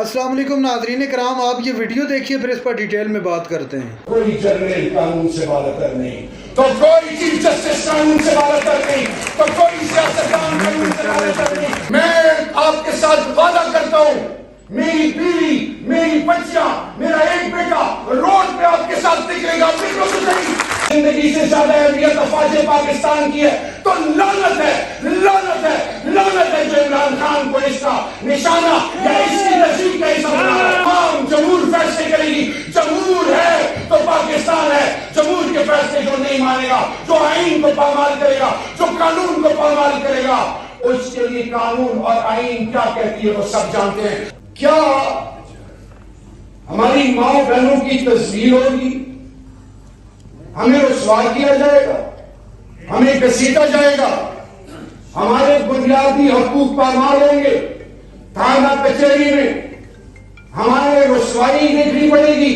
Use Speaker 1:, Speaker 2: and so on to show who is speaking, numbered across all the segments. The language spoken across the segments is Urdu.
Speaker 1: السلام علیکم ناظرین کرام، آپ یہ ویڈیو دیکھیے پھر اس پر ڈیٹیل میں بات کرتے ہیں۔
Speaker 2: کوئی جنرل قانون سے بالاتر نہیں، تو کوئی چیف جسٹس قانون سے بالاتر نہیں، تو کوئی سیاستدان قانون سے بالاتر نہیں۔ میں آپ کے ساتھ وعدہ کرتا ہوں، میری بیوی، میری بچیاں، میرا ایک بیٹا روڈ پہ آپ کے ساتھ نکلے گا، زندگی سے زیادہ اہمیت افواج پاکستان کی ہے، تو لعنت ہے، لعنت ہے، لعنت ہے جو عمران خان کو اس کا نشانہ یا اس کی نظیر کا حصہ بنا ہے۔ تمام جمہور فیصلے کرے گی، جمہور ہے تو پاکستان ہے، جمہور کے فیصلے جو نہیں مانے گا، جو آئین کو پامال کرے گا، جو قانون کو پامال کرے گا، اس کے لیے قانون اور آئین کیا کہتی ہے وہ سب جانتے ہیں۔ کیا ہماری ماں بہنوں کی تذلیل ہوگی؟ ہمیں رسوا کیا جائے گا، ہمیں گھسیٹا جائے گا، ہمارے بنیادی حقوق پامال ہوں گے، تھانہ کچہری میں ہمارے رسوائی دیکھنی پڑے گی،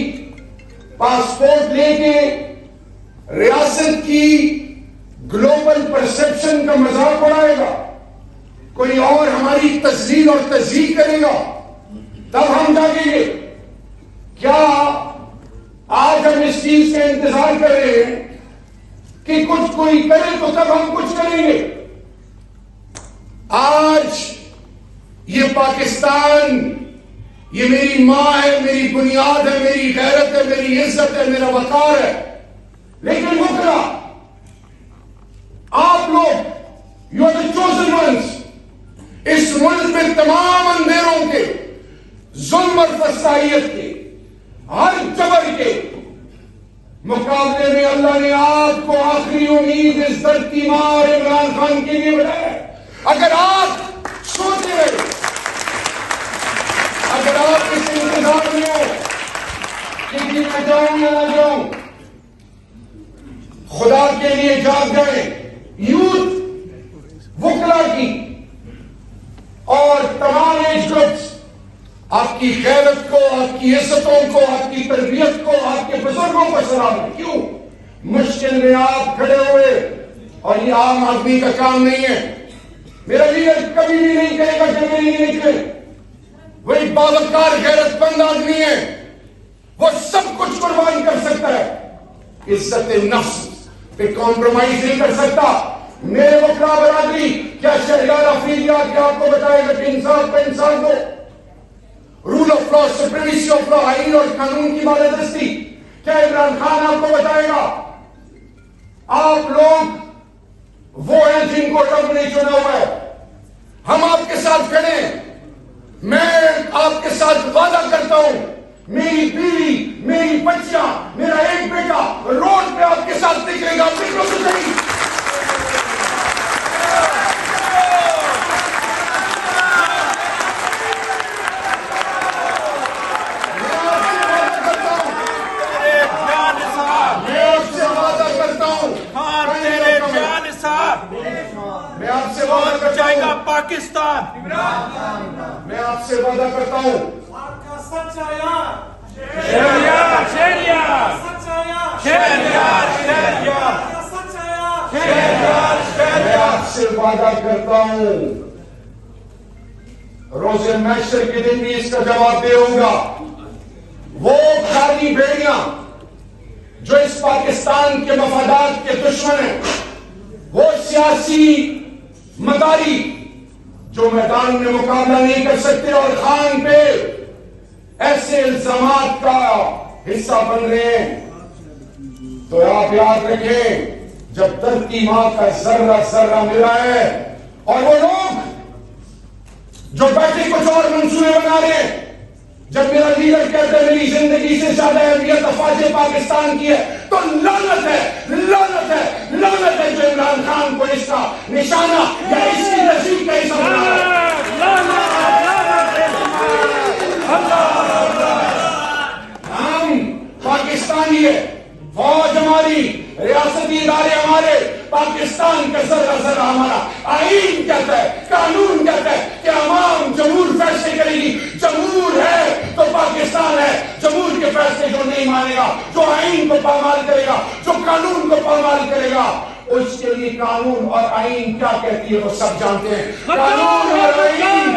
Speaker 2: پاسپورٹ لے کے ریاست کی گلوبل پرسپشن کا مذاق اڑائے گا، کوئی اور ہماری تذلیل اور تذلیل کرے گا، تب ہم جاگیں گے۔ کیا آج ہم اس چیز کا انتظار کر رہے ہیں کہ کچھ کوئی کرے تو تب ہم کچھ کریں گے؟ آج یہ پاکستان، یہ میری ماں ہے، میری بنیاد ہے، میری غیرت ہے، میری عزت ہے، میرا وقار ہے، لیکن وکلا آپ لوگ، you are the chosen ones, اس ملک میں تمام اندھیروں کے، ظلم اور فسادیت کے، ہر جبر کے مقابلے میں اللہ نے آپ کو آخری امید اس دھرتی ماں اور عمران خان کے لیے بنایا۔ اگر آپ سوچ رہے، اگر آپ اس انتظار میں ہو کہ میں جاؤں یا نہ جاؤں، خدا کے لیے جاگ جائیں۔ یوتھ، وکلا کی اور تمام ایج گروپس آپ کی غیرت کو، آپ کی عزتوں کو، آپ کی تربیت کو، آپ کے بزرگوں کو سلام ہے۔ کیوں مشکل میں آپ کھڑے ہوئے، اور یہ عام آدمی کا کام نہیں ہے۔ میرا لیڈر کبھی بھی نہیں کہے گا کہ میری نہیں نکلے، وہ ایک باوقار غیرت مند آدمی ہے، وہ سب کچھ قربان کر سکتا ہے، عزت نفس پہ کمپرومائز نہیں کر سکتا۔ میرے وکلا برادری، کیا شہریار افریدی آ کے آپ کو بتائے گا کہ انصاف پہ انسان کو، rule of law, supremacy of law, آئین اور قانون کی بالادستی، کیا عمران خان آپ کو بتائے گا؟ آپ لوگ وہ ہیں جن کو رب نے چنا ہوا ہے، ہم آپ کے ساتھ کھڑے ہیں۔ میں آپ کے ساتھ وعدہ کرتا ہوں، میری بیوی، میری بچیاں، میرا ایک بیٹا روڈ پہ آپ کے ساتھ نکلے گا، بالکل صحیح۔ میں آپ سے وعدہ کرتا ہوں،
Speaker 3: پاکستان،
Speaker 2: میں آپ سے وعدہ کرتا ہوں، میں آپ سے وعدہ کرتا ہوں، روز محشر کے دن بھی اس کا جواب دے ہوں گا۔ وہ کالی بیڑیاں جو اس پاکستان کے مفادات کے دشمن ہیں، وہ سیاسی مداری جو میدان میں مقابلہ نہیں کر سکتے اور خان پہ ایسے الزامات کا حصہ بن رہے ہیں، تو آپ یاد رکھیں، جب دھرتی ماں کا ذرہ ذرہ ملا ہے، اور وہ لوگ جو بیٹھے کچھ اور منصوبے بنا رہے ہیں، جب میرا لیڈر کہتا ہے میری زندگی سے زیادہ اہمیت افواج پاکستان کی ہے، تو لعنت ہے، لعنت ہے، لعنت ہے جو عمران خان کو اس کا نشانہ یا اس کی نظیر کا حصہ بنا ہے۔ ہم پاکستانی ہے، فوج ہماری، ریاستی ادارے ہمارے، پاکستان کا ذرہ ذرہ ہمارا، آئین کہتا ہے، قانون کہتا ہے کہ عوام جمہور فیصلے کرے گی، جمہور ہے تو پاکستان ہے، جمہور کے فیصلے جو نہیں مانے گا، جو آئین کو پامال کرے گا، جو قانون کو پامال کرے گا، اس کے لیے قانون اور آئین کیا کہتی ہے وہ سب جانتے ہیں۔ قانون اور آئین